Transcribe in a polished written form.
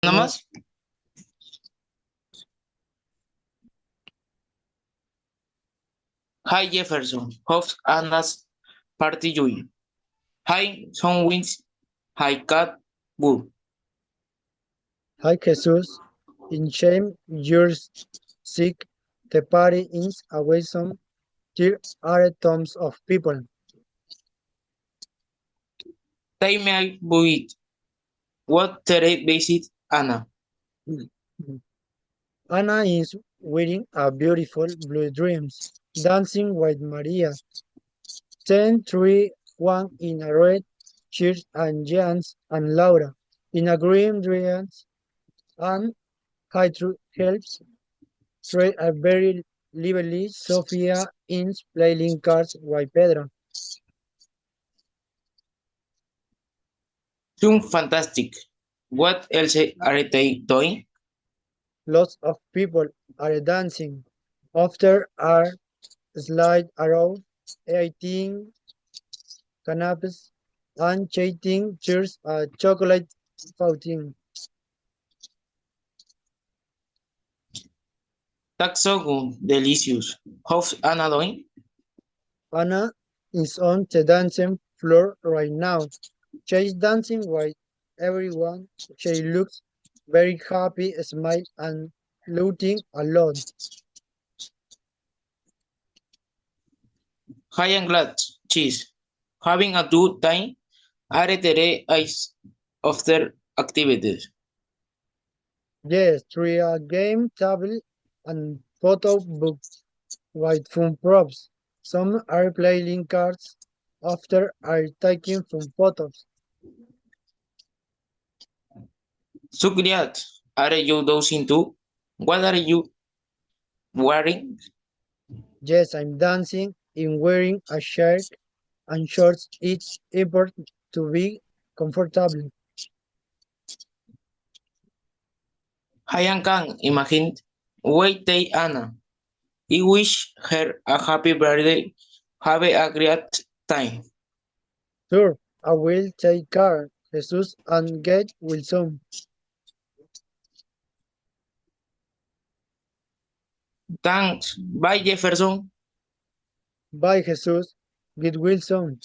Nada No, más. Hi Jefferson, how's Anna's party doing? Hi Sonwins, hi Cat Bull. hi Jesus, in shame you're sick, the party is away some, there are tons of people. Time I buit. What Tere visit Anna? Anna is wearing a beautiful blue dreams, dancing with Maria. 10, 3, 1 in a red, Cheers and Jans and Laura. In a green dress and Hydro helps trade a very lively Sofia in playing cards with Pedro. Soon fantastic. What else are they doing? Lots of people are dancing. After are slide around, eating canapes, and chatting cheers a chocolate fountain. That's so good, delicious. How's Anna doing? Anna is on the dancing floor right now. She's dancing with everyone. She looks very happy, smile and looting alone. Hi and glad. Cheese. Having a good time? Are Tere eyes after activities? Yes, through a game table and photo book with fun props. Some are playing cards, after are taking fun photos. So glad. Are you dozing too? What are you wearing? Yes, I'm dancing in wearing a shirt and shorts. It's important to be comfortable. I can imagine. Wait, Anna. I wish her a happy birthday. Have a great time. Sure, I will take care. Jesus and get Wilson. Thanks. Bye, Jefferson. Bye, Jesus. Get Wilson.